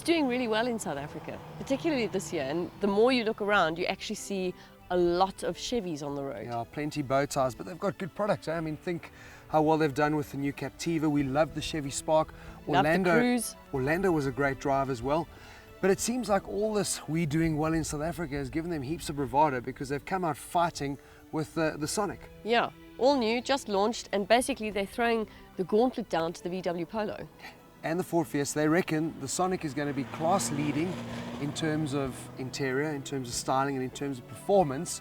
doing really well in South Africa, particularly this year. And the more you look around, you actually see a lot of Chevys on the road. Yeah, plenty bow ties, but they've got good products. Eh? I mean, think how well they've done with the new Captiva. We love the Chevy Spark. Love the Cruise. Orlando was a great drive as well. But it seems like all this we doing well in South Africa has given them heaps of bravado because they've come out fighting with the Sonic. Yeah, all new, just launched, and basically they're throwing the gauntlet down to the VW Polo. And the Ford Fiesta. They reckon the Sonic is going to be class leading in terms of interior, in terms of styling, and in terms of performance.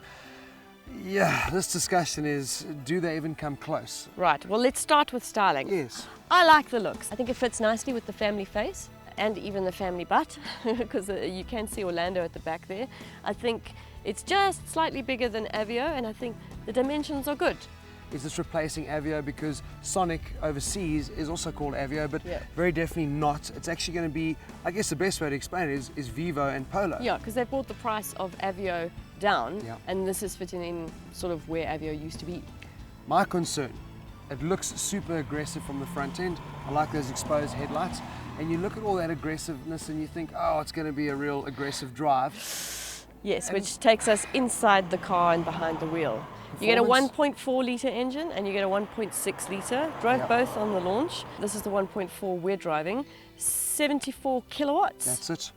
Yeah, this discussion is, do they even come close? Right, well, let's start with styling. Yes. I like the looks. I think it fits nicely with the family face and even the family butt, because you can see Orlando at the back there. I think it's just slightly bigger than Aveo, and I think the dimensions are good. Is this replacing Aveo? Because Sonic overseas is also called Aveo, but Yeah. very definitely not. It's actually going to be, I guess the best way to explain it is Vivo and Polo. Yeah, because they brought the price of Aveo down, Yeah. and this is fitting in sort of where Aveo used to be. My concern, it looks super aggressive from the front end. I like those exposed headlights. And you look at all that aggressiveness and you think, oh, it's going to be a real aggressive drive. Yes, which takes us inside the car and behind the wheel. You get a Performance. 1.4 litre engine and you get a 1.6 litre. Drove Yep. both on the launch. This is the 1.4 we're driving. 74 kilowatts. That's it.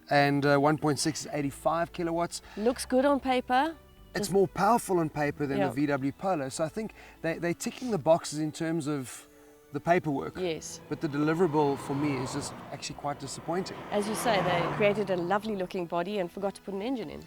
And 1.6 is 85 kilowatts. Looks good on paper. It's more powerful on paper than Yeah. the VW Polo. So I think they're ticking the boxes in terms of the paperwork. Yes. But the deliverable for me is just actually quite disappointing. As you say, they created a lovely looking body and forgot to put an engine in.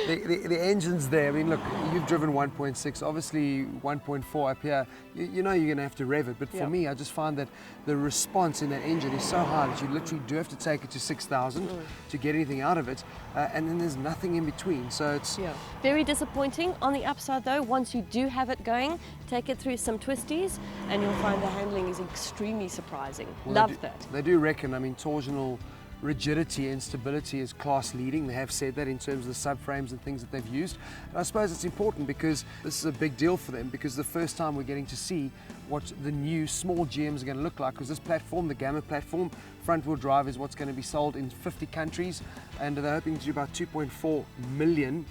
The engine's there. I mean, look, you've driven 1.6, obviously 1.4 up here. You know you're going to have to rev it. But for Yeah. me, I just find that the response in that engine is so high that you literally do have to take it to 6,000 to get anything out of it. And then there's nothing in between. So it's Yeah. Very disappointing. On the upside though, once you do have it going, take it through some twisties and you'll find the handling is extremely surprising. well, Love that. They do reckon, I mean, torsional rigidity and stability is class leading. They have said that in terms of the subframes and things that they've used. And I suppose it's important because this is a big deal for them, because the first time we're getting to see what the new small GMs are going to look like, because this platform, the Gamma platform, front wheel drive, is what's going to be sold in 50 countries, and they're hoping to do about 2.4 million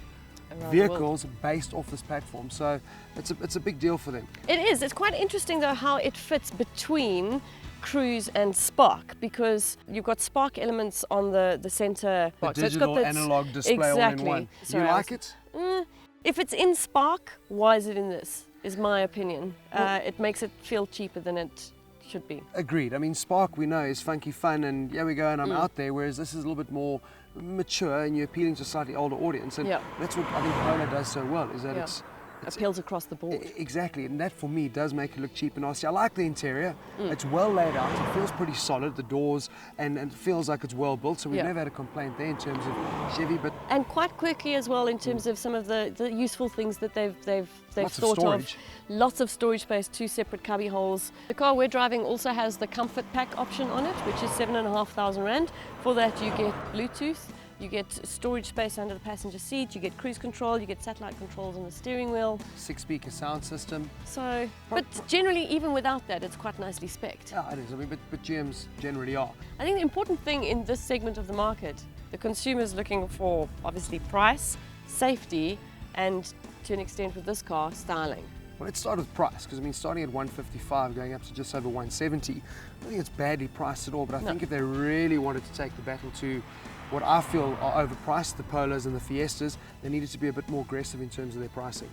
Around the world. vehicles based off this platform. So it's a big deal for them. It is. It's quite interesting though how it fits between Cruise and Spark, because you've got Spark elements on the center The box. digital the analog display exactly. all in one. Sorry, You I like was- it? If it's in Spark, why is it in this? Is my opinion. It makes it feel cheaper than it should be. Agreed. I mean, Spark, we know, is funky fun and yeah, we go and I'm Mm. out there, whereas this is a little bit more mature and you're appealing to a slightly older audience. And Yeah. that's what I think Polo does so well, is that Yeah. it's Appeals across the board. exactly, and that for me does make it look cheap and nasty. I like the interior. Mm. It's well laid out. It feels pretty solid, the doors, and it feels like it's well built. So we've Yeah. never had a complaint there in terms of Chevy, but And quite quickly as well in terms of some of the useful things that they've Lots of thought storage. of. Lots of storage space, 2 separate cubby holes. The car we're driving also has the comfort pack option on it, which is 7,500 Rand. For that you get Bluetooth, you get storage space under the passenger seat, you get cruise control, you get satellite controls on the steering wheel. 6-speaker sound system. So, but generally even without that it's quite nicely spec'd. Yeah, it is. I mean, but GMs generally are. I think the important thing in this segment of the market, the consumer's looking for obviously price, safety, and to an extent with this car, styling. Well, let's start with price, because I mean, starting at 155, going up to just over 170, I don't think it's badly priced at all, but I No. think if they really wanted to take the battle to what I feel are overpriced, the Polos and the Fiestas, they needed to be a bit more aggressive in terms of their pricing.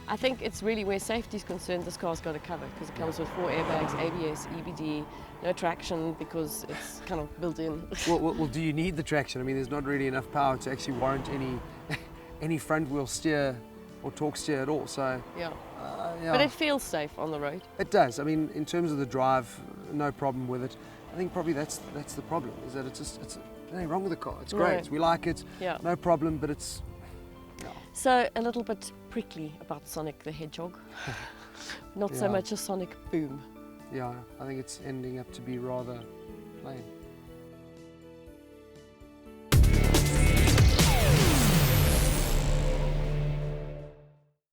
I think it's really where safety is concerned, this car's got to cover, because it comes with 4 airbags, ABS, EBD, no traction because it's kind of built in. Well, do you need the traction? I mean, there's not really enough power to actually warrant any front wheel steer or torque steer at all, so Yeah. yeah. But it feels safe on the road. It does. I mean, in terms of the drive, no problem with it. I think probably that's the problem, is that there's nothing wrong with the car. It's great. No. We like it. Yeah. No problem, but it's So a little bit prickly about Sonic the Hedgehog. Not so Yeah. much a Sonic Boom. yeah, I think it's ending up to be rather plain.